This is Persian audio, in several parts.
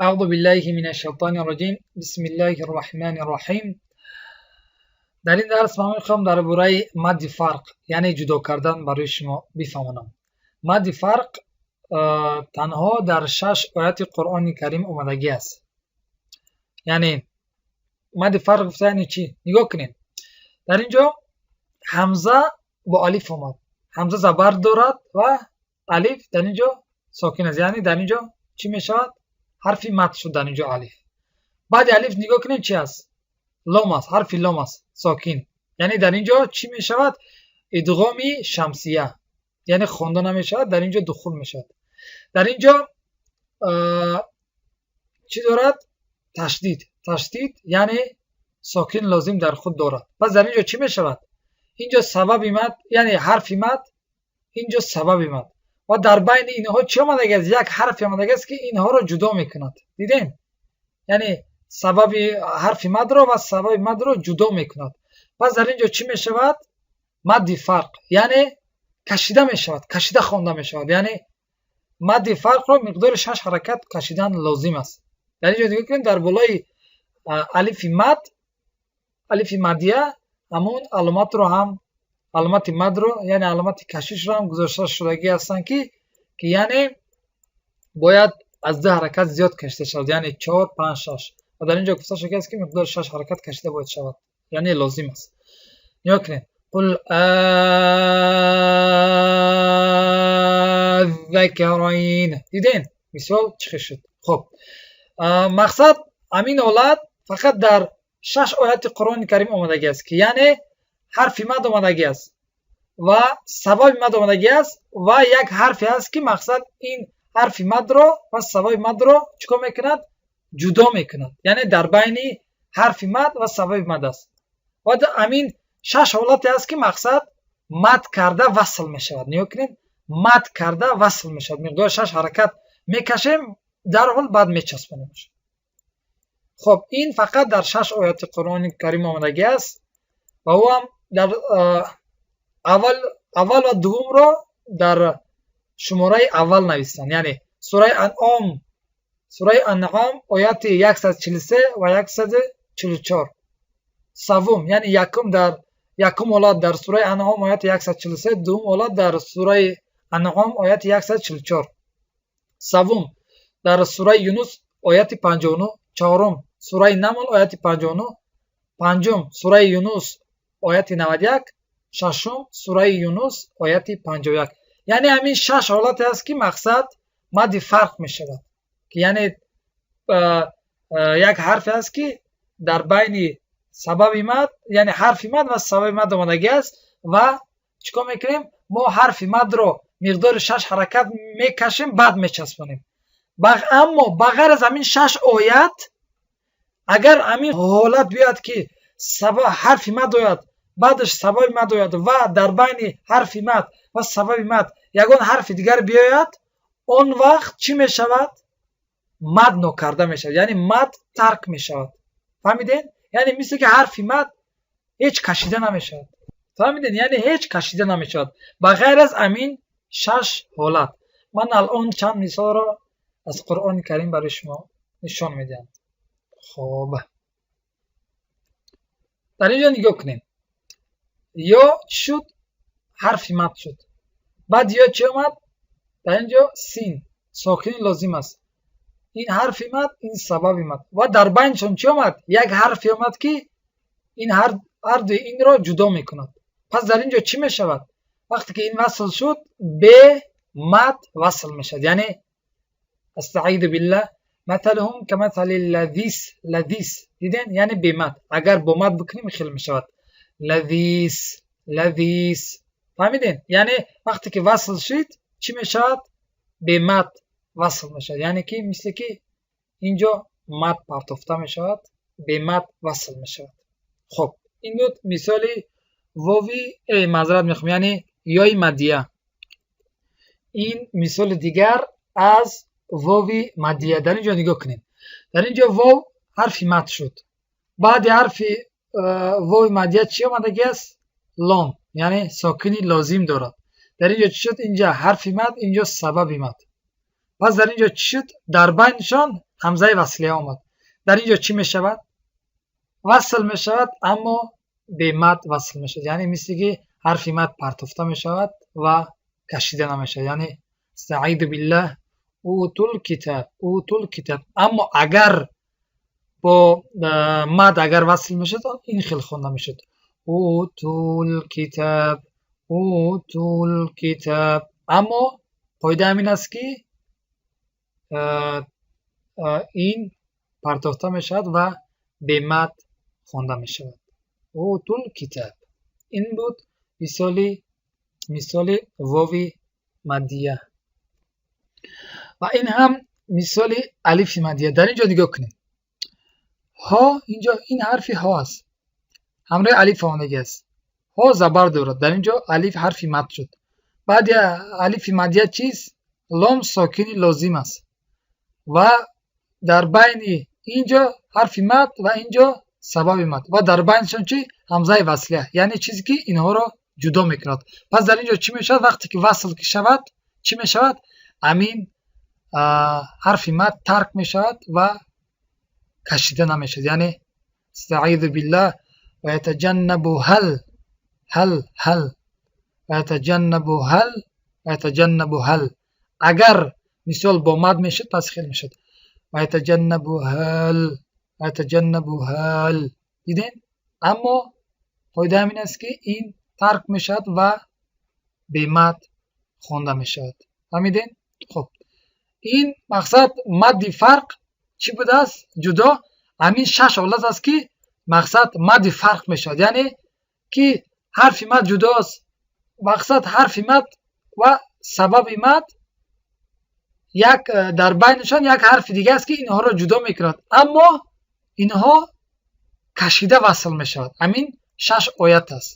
اعوذ بالله من الشیطان الرجیم بسم الله الرحمن الرحیم. در این درس ما میخوام درباره مد فرق یعنی جدا کردن برای شما بفهمونم. مد فرق تنها در 6 آیات قرآن کریم اومدگی است. یعنی مد فرق گفته یعنی چی؟ نگاه کنید. در اینجا حمزه با الف اومد. حمزه زبر دارد و الف در اینجا ساکن است. یعنی در اینجا چی میشود؟ حرفی مد شد در اینجا الف. بعد الف نگاه کنید چی است؟ لام است. حرفی لام است ساکن. یعنی در اینجا چی می شود؟ ادغامی شمسیه. یعنی خوانده نمی شود، در اینجا دخول می شود. در اینجا چی دارد؟ تشدید یعنی ساکن لازم در خود دارد. پس در اینجا چی می شود؟ اینجا سبب مد یعنی حرف مد، اینجا سبب مد. و در بین اینها چی آمده است؟ یک حرف آمده است که اینها را جدا میکند. دیدین؟ یعنی سبب حرف مد را و سبب مد را جدا میکند. پس در اینجا چی میشود؟ مد فرق یعنی کشیده میشود، کشیده خوانده میشود. یعنی مد فرق را مقدار 6 حرکت کشیدن لازم است. در اینجا دیگه کنید در بالای الف مد، الف مدیه همون علامت رو هم علامت مد رو یعنی علامت کشش رو هم گذاشته شدگی هستن که یعنی باید از 2 حرکت زیاد کشیده شود، یعنی 4 5 6. و در اینجا گفته شده است که مقدار 6 حرکت کشیده باید شود، یعنی لازم است. نگاه کنید. قل الذکرین. دیدین مثال چی شد؟ خب مقصد همین حالت فقط در 6 آیات قرآن کریم آمدگی است که یعنی حرف مد آمدگی است و سبب مد آمدگی است و یک حرفی است که مقصد این حرف مد را و سبب مد را چیکار میکند؟ جدا میکند. یعنی در بین حرف مد و سبب مد است. و همین 6 حالت است که مقصد مد کرده وصل میشود. نگاه کنید، مد کرده وصل میشود. مقدار 6 حرکت میکشیم در حال بعد میچسبونیم. خب این فقط در 6 آیات قرآن کریم آمدگی است و او هم در اول و دوم را در شماره اول نوشتن. یعنی سوره انعام آیات 143 و 144. سوم یعنی یکم حالت در سوره انعام آیات 143، دوم حالت در سوره انعام آیات 144. سوم در سوره یونس آیات 59. چهارم سوره نمل آیات 59. پنجم سوره یونس آیات 91. ششم سوره یونس آیات 51. یعنی همین 6 حالت است که مقصد مد فرق می شود که یعنی یک حرف است که در بین سبب مد یعنی حرف مد و سبب مد آمدگی است و چیکار میکنیم؟ ما حرف مد رو مقدار 6 حرکت میکشیم بعد میچسبونیم. اما بغیر از همین 6 آیت اگر همین حالت بیاد که سبب حرف مد آید بعدش سبب مد آید و در بین حرف مد و سبب مد یگان حرف دیگر بیاید، اون وقت چی می شود؟ مد نکرده می شود، یعنی مد ترک می شود. فهمیدین؟ یعنی مثل که حرف مد هیچ کشیده نمی شود. فهمیدین؟ یعنی هیچ کشیده نمی شود بغیر از همین 6 حالت. من الان چند مثال را از قرآن کریم برای شما نشان میدم. خب در اینجا نگاه کنیم. یا شد حرف مد شد، بعد یا چی آمد؟ در اینجا سین ساکن لازم است. این حرف مد، این سبب مد و در بینشون چی آمد؟ یک حرفی آمد که این هر دو این را جدا میکند. پس در اینجا چی میشود؟ وقتی که این وصل شد به مد وصل میشد. یعنی استعیذ بالله مثلهم كمثل لذیذ. دیدین؟ یعنی به مد. اگر با مد بکنیم خیلی میشود لذیذ. فهمیدین؟ یعنی وقتی که وصل شد چی میشود؟ به مد وصل میشود. یعنی که مثل که اینجا مد پرتافته میشود، به مد وصل میشود. خب این بود مثال واوی معذرت میخوام یعنی یای مدیه. این مثال دیگر از واوی مدیه. در اینجا نگاه کنید. در اینجا واو حرف مد شد، بعد حرف واو مدیه چی آمدگی است؟ لام، یعنی ساکنی لازم دارد. در اینجا چی شد؟ اینجا حرف مد، اینجا سبب مد. پس در اینجا چی شد؟ در بینشان ҳамзаи васлия омад. дар ин ҷо чӣ мешавад? васл мешавад, аммо бемад васл мешавад. яъне мисли ки ҳарфи мад партофта мешавад ва кашида намешавад. яъне стаъиду биллаҳ утул китаб. аммо агар бо мад агар васл мешавад, ин хел хонда мешавад. утул китаб. аммо қоида ҳамин аст ки ин партофта мешавад ва бемад хонда мешавад. утул китаб. ин буд мисоли вови маддия. ва ин ҳам мисоли алифи маддия. дар ин ҷо нигоҳ кунед. ҳо, инҷо ин ҳарфи ҳо аст. ҳамроҳи алиф омадагӣ аст. ҳо забар дорад. дар ин ҷо алиф ҳарфи мад шуд. баъди алифи маддия чист? лом сокини лозим аст. ва дар байни инҷо ҳарфи мад ва инҷо сабаби мад. ва дар байнашон чи? ҳамзаи васлия. яъне чизе ки инҳоро ҷудо мекунад. пас дар ин ҷо чӣ мешавад? вақте ки васл шавад, чӣ мешавад? амин ҳарфи мад тарк мешавад ва кашида намешавад. яъне стаъиду биллаҳ ва ятаҷаннабу ҳал. агар мисол бо мад мешуд, пас хел мешуд. ва ятаҷаннабу ҳал. диден? аммо қоида ҳамин аст ки ин тарк мешавад ва бемад хонда мешавад. фаҳмиден? хуб, ин мақсад мадди фарқ чӣ будааст? ҷудо. ҳамин 6 ҳолат аст ки мақсад мадди фарқ мешавад. яъне ки ҳарфи мад ҷудост. мақсад ҳарфи мад ва сабаби мад як дар байнашон як ҳарфи дига аст ки инҳоро ҷудо мекунад. аммо инҳо кашида васл мешавад. ҳамин 6 оят аст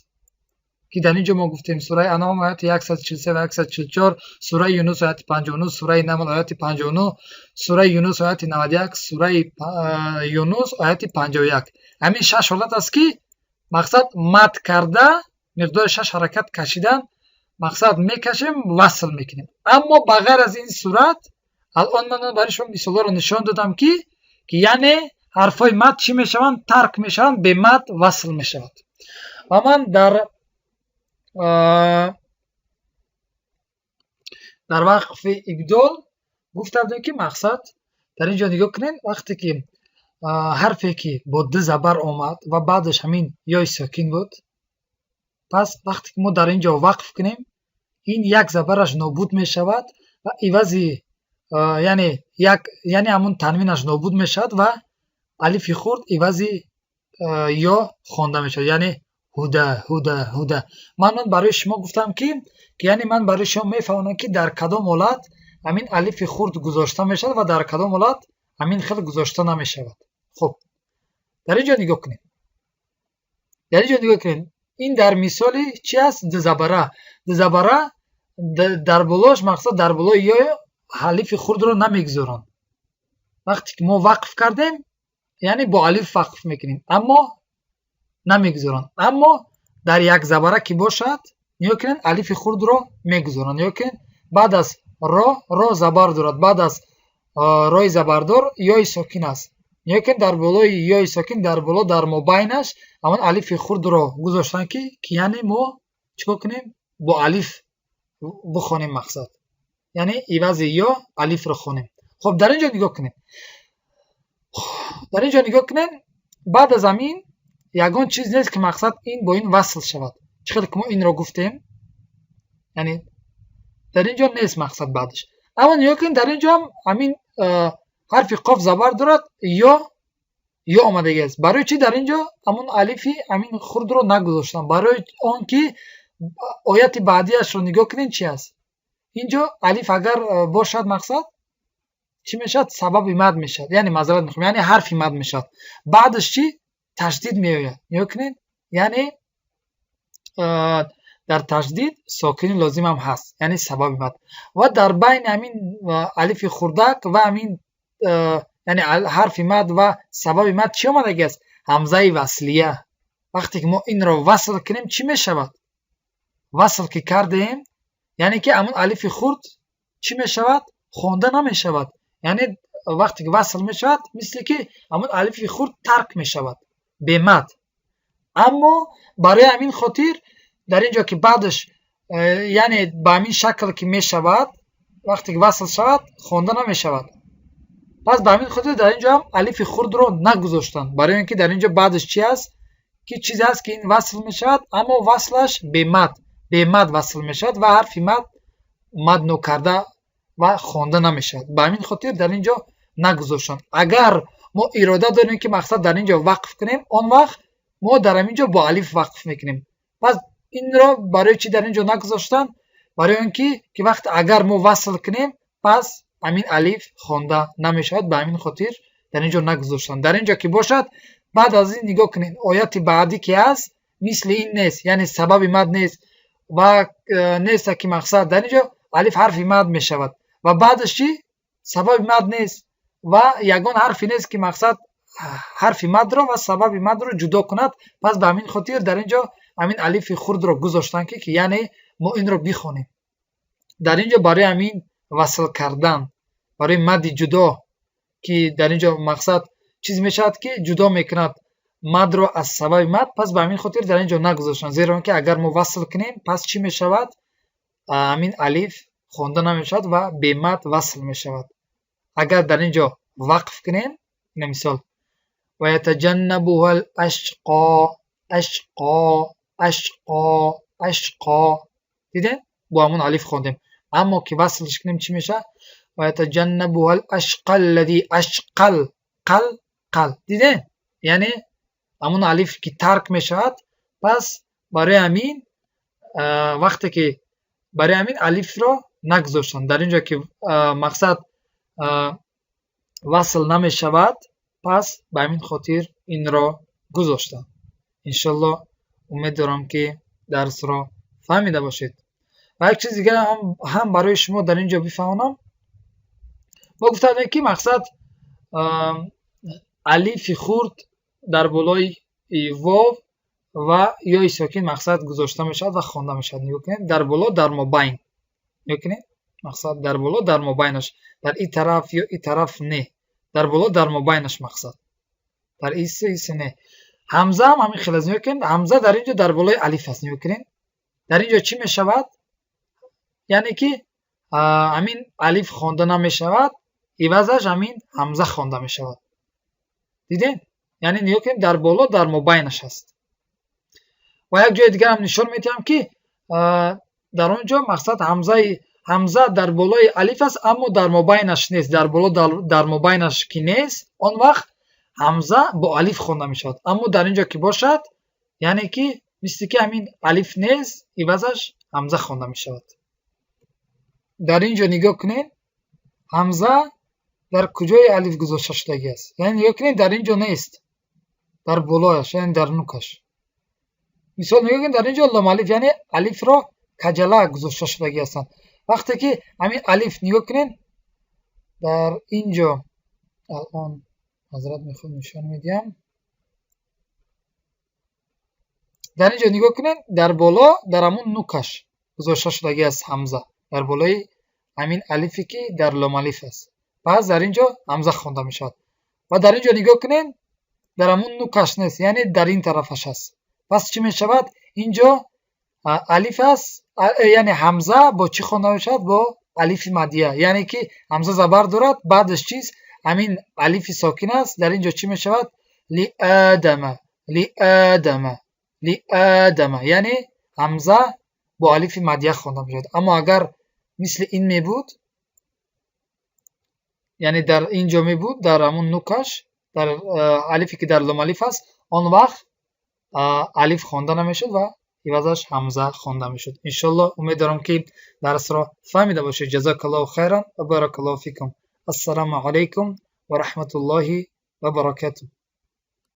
ки дар ин ҷо мо гуфтем. сураи анъом ояти 143 ва 144, сураи юнус ояти 59, сураи намл ояти 59, сураи юнус ояти 91, сураи юнус ояти 51. ҳамин 6 ҳолат аст ки мақсад мад карда, миқдори 6 ҳаракат кашидан, мақсад мекашем, васл мекунем. аммо ба ғайр аз ин сурат, алон ман барои шумо мисолҳоро нишон додам ки яъне ҳарфҳои мад чӣ мешаванд? Тарк мешаванд, бемад васл мешавад. ва ман дар вақфи ибдол гуфта будем ки мақсад дар ин ҷо нигоҳ кунед. вақте ки ҳарфе ки бо ду забар омад ва баъдаш ҳамин ёи сокин буд, пас вақте ки мо дар ин ҷо вақф кунем, ин як забараш нобуд мешавад ва ивази яъне ҳамун танвинаш нобуд мешавад ва алифи хурд ивази ё хонда мешавад. яъне ҳуда. ман барои шумо гуфтам ки яъне ман барои шумо мефаҳмонам ки дар кадом ҳолат ҳамин алифи хурд гузошта мешавад ва дар кадом ҳолат ҳамин хел гузошта намешавад. хуб, дар ин ҷо нигоҳ кунед. ин дар мисоли чи аст? дузабара дар болош, мақсад дар болои ё алифи хурдро намегузоранд. вақте ки мо вақф кардем, яъне бо алиф вақф мекунем, аммо намегузоранд. аммо дар як забара ки бошад, нигоҳ кунед, алифи хурдро мегузоранд. нигоҳ кунед, баъд аз ро забар дорад, баъд аз рои забардор ёи сокин аст. нигоҳ кунед, дар болои ёи сокин, дар мобайнаш ҳамон алифи хурдро гузоштанд ки яъне мо чикор кунем? бо алиф бихонем мақсад. яъне ивази ё алифро хонем. хуб, дар ин ҷо нигоҳ кунед. баъд аз ҳамин ягон чиз нест ки мақсад ин бо ин васл шавад. чӣ хел ки мо инро гуфтем, яъне дар ин ҷо нест мақсад баъдаш. аммо нигоҳ кунед, дар ин ҷо ҳам ҳамин ҳарфи қоф забар дорад, ё омадагӣ аст. барои чӣ дар ин ҷо ҳамун алифи ҳамин хурдро нагузоштам? барои он ки ояти баъдиашро нигоҳ кунед, чӣ аст? ин ҷо алиф агар бошад, мақсад чӣ мешавад? Сабаби мад мешавад. яъне маъзарат мехоҳам, яъне ҳарфи мад мешавад. баъдаш чӣ? Таҷдид меояд. нигоҳ кунед, яъне дар таҷдид сокини лозим ҳам ҳаст, яъне сабаби мад. ва дар байни ҳамин алифи хурдак ва ҳамин яъне ҳарфи мад ва сабаби мад чӣ омадагӣ аст? ҳамзаи васлия. вақте ки мо инро васл кунем, чӣ мешавад? васл ки кардем, яъне ки ҳамон алифи хурд чӣ мешавад? Хонда намешавад. яъне وقتی که وصل می شود مثل که همون الف خرد ترک می شود به مد. اما برای همین خاطر در اینجا که بعدش یعنی به همین شکل که می شود وقتی که وصل شود خوانده نمی شود. پس به همین خاطر در اینجا هم الف خرد رو نگذاشتن، برای اینکه در اینجا بعدش چی است که چیزی است که این وصل می شود اما وصلش به مد وصل می شود و حرف مد نو کرده و خوانده نمی شود. به همین خاطر در اینجا نگذاشتن. اگر ما اراده داریم که مقصد در اینجا وقف کنیم اون وقت ما در اینجا با الف وقف میکنیم. پس این را برای چی در اینجا نگذاشتن؟ برای اینکه که وقت اگر ما وصل کنیم پس همین الف خوانده نمیشود، به همین خاطر در اینجا نگذاشتن. در اینجا که باشد بعد از این نگاه کنین آیات بعدی که هست مثل این نیست، یعنی سبب مد نیست و نیست که مقصد در اینجا الف حرف مد میشود و بعدش چی سبب مد نیست و یگان حرفی نیست که مقصد حرف مد را و سبب مد را جدا کند. پس به همین خاطر در اینجا همین الف خرد را گذاشتن که یعنی ما این را بخونیم. در اینجا برای همین وصل کردن برای مد جدا که در اینجا مقصد چیز میشود که جدا میکند مد را از سبب مد، پس به همین خاطر در اینجا نگذاشتن، زیرا که اگر ما وصل کنیم پس چی میشود همین الف خوانده نمیشود و به مد وصل میشود. اگر در اینجا وقف کنیم مثال و یتجنبها الاشقا اشقا اشقا اشقا دیدین با همون الف خواندیم، اما که وصلش کنیم چی میشه و یتجنبها الاشقا الذی اشقل قل دیدین یعنی همون الف که ترک میشود. پس برای همین وقتی که برای همین الف را نگذاشتن در اینجا که مقصد وصل نمی شود پس به همین خاطر این را گذاشتن. انشالله امید دارم که درس را فهمیده باشید. و یک چیز دیگه هم برای شما در اینجا بفهمونم. ما گفتم که مقصد الف خرد در بالای واو و یا ساکن مقصد گذاشته میشد و خوانده میشد. نگاه کنید در بالا در مابین، نگاه کنید مقصد در بالا در مابینش، در این طرف یا این طرف نه، در بالا در مابینش مقصد در ایسه نه. همزه هم همین خیلی از نگاه کنید همزه در اینجا در بالای الف است. نگاه کنید در اینجا چی میشود یعنی که همین الف خوانده نمیشود عوضش همین همزه خوانده میشود. دیدین یعنی نگاه کنید در بالا در مابینش است. و یک جای دیگر هم نشون میدم که در اونجا مقصد همزه در بالای الف است اما در مابینش نیست، در بالا در مابینش که نیست اون وقت همزه با الف خوانده میشود. اما در اینجا که باشد یعنی که مثل که همین الف نیست عوضش همزه خوانده میشود. در اینجا نگاه کنید همزه در کجای الف گذاشته شده است، یعنی نگاه کنید در اینجا نیست، در بالایش یعنی در نوکش. مثال نگاه کنید در اینجا لام الف یعنی الف را کجلا گذاشته شده هستند. وقتی که همین الف نگاه کنید در اینجا الان حضرت میخوام نشان میدم در اینجا نگاه کنید در بالا در همون نوکش گذاشته شده است همزه در بالای همین الفی که در لام الف است. پس در اینجا همزه خوانده میشود و در اینجا نگاه کنید در همون نوکش نیست یعنی در این طرفش است. پس چی میشود اینجا الف است یعنی همزه با چی خوانده میشود با الف مدیه، یعنی که همزه زبر دارد بعدش چیز همین الف ساکن است. در اینجا چی میشود لی آدم یعنی همزه با الف مدیه خوانده میشود. اما اگر مثل این می بود یعنی در اینجا می بود در همون نوکش در الفی که در لام الف است اون وقت الف خوانده نمیشد و عوضش همزه خوانده میشد. انشالله امید دارم که درس را فهمیده باشید. جزاک الله خیرا و بارک الله فیکم. السلام علیکم و رحمت الله و برکاته.